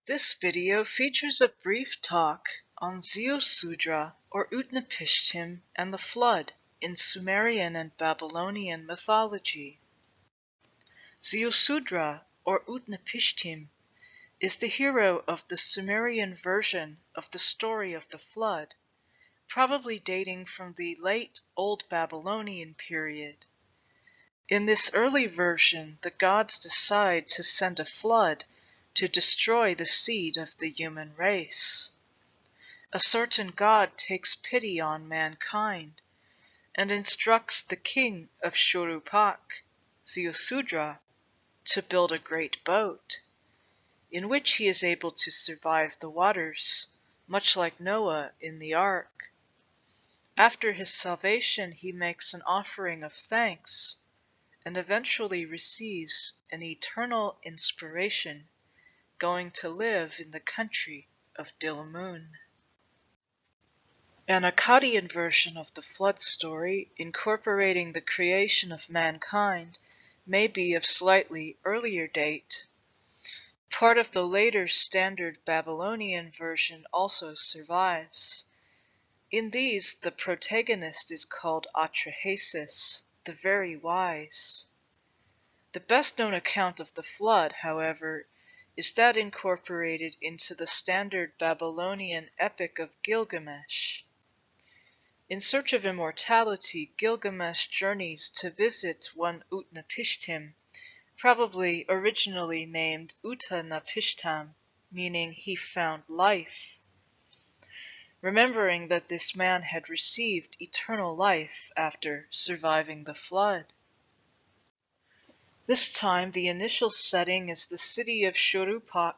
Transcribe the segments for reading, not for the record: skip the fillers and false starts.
This video features a brief talk on Ziusudra or Utnapishtim and the flood in Sumerian and Babylonian mythology. Ziusudra or Utnapishtim is the hero of the Sumerian version of the story of the flood, probably dating from the late Old Babylonian period. In this early version, the gods decide to send a flood to destroy the seed of the human race. A certain god takes pity on mankind and instructs the king of Shuruppak, Ziusudra, to build a great boat, in which he is able to survive the waters, much like Noah in the ark. After his salvation, he makes an offering of thanks and eventually receives an eternal inspiration, going to live in the country of Dilmun. An Akkadian version of the flood story, incorporating the creation of mankind, may be of slightly earlier date. Part of the later standard Babylonian version also survives. In these, the protagonist is called Atrahasis, the very wise. The best-known account of the flood, however, is that incorporated into the standard Babylonian epic of Gilgamesh. In search of immortality, Gilgamesh journeys to visit one Utnapishtim, probably originally named Utnapishtim, meaning he found life. Remembering that this man had received eternal life after surviving the flood. This time the initial setting is the city of Shuruppak,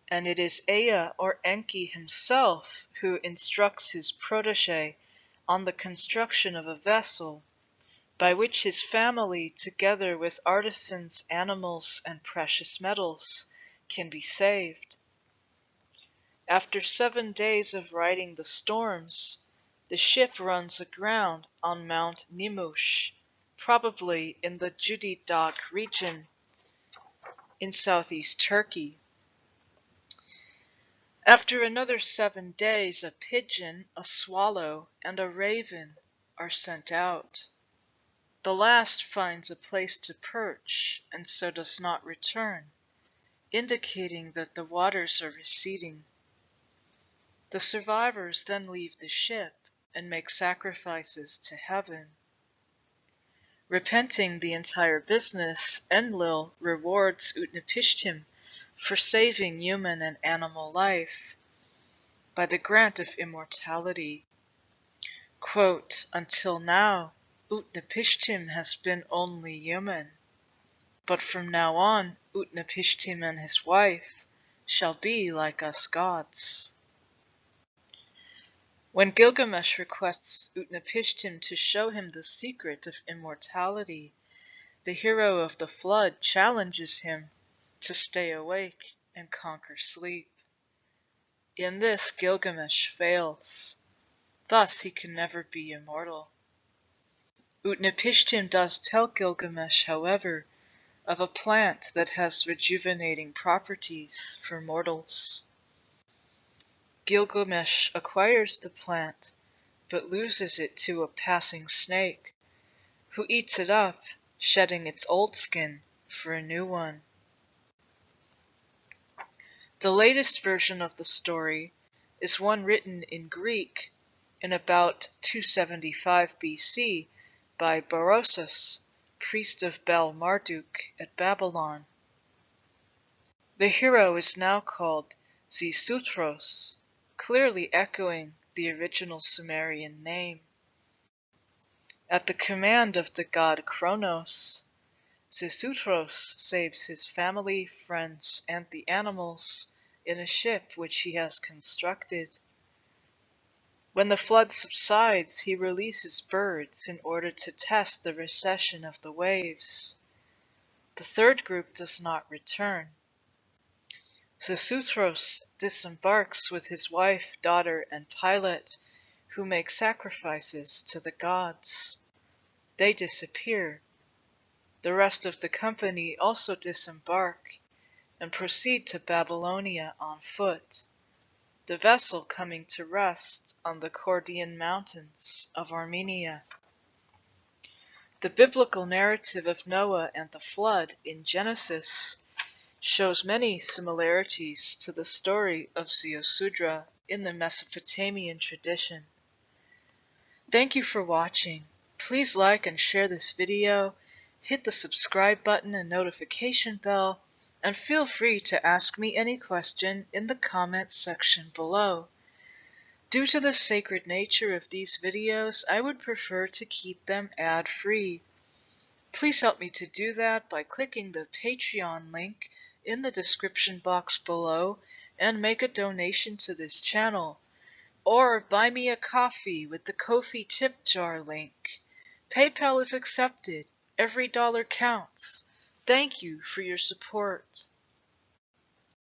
and it is Ea or Enki himself who instructs his protege on the construction of a vessel, by which his family, together with artisans, animals, and precious metals, can be saved. After 7 days of riding the storms, the ship runs aground on Mount Nimush, probably in the Judidak region in southeast Turkey. After another 7 days, a pigeon, a swallow, and a raven are sent out. The last finds a place to perch, and so does not return, indicating that the waters are receding. The survivors then leave the ship and make sacrifices to heaven. Repenting the entire business, Enlil rewards Utnapishtim for saving human and animal life by the grant of immortality. Quote, "Until now, Utnapishtim has been only human, but from now on Utnapishtim and his wife shall be like us gods." When Gilgamesh requests Utnapishtim to show him the secret of immortality, the hero of the flood challenges him to stay awake and conquer sleep. In this, Gilgamesh fails. Thus he can never be immortal. Utnapishtim does tell Gilgamesh, however, of a plant that has rejuvenating properties for mortals. Gilgamesh acquires the plant, but loses it to a passing snake, who eats it up, shedding its old skin for a new one. The latest version of the story is one written in Greek in about 275 BC by Berosus, priest of Bel Marduk at Babylon. The hero is now called Xisutros, clearly echoing the original Sumerian name. At the command of the god Kronos, Xisutros saves his family, friends, and the animals in a ship which he has constructed. When the flood subsides, he releases birds in order to test the recession of the waves. The third group does not return. Xisutros disembarks with his wife, daughter, and pilot, who make sacrifices to the gods. They disappear. The rest of the company also disembark, and proceed to Babylonia on foot, the vessel coming to rest on the Chaldean mountains of Armenia. The biblical narrative of Noah and the flood in Genesis shows many similarities to the story of Ziusudra in the Mesopotamian tradition. Thank you for watching. Please like and share this video, hit the subscribe button and notification bell, and feel free to ask me any question in the comments section below. Due to the sacred nature of these videos, I would prefer to keep them ad-free. Please help me to do that by clicking the Patreon link in the description box below and make a donation to this channel. Or buy me a coffee with the Ko-fi tip jar link. PayPal is accepted. Every dollar counts. Thank you for your support.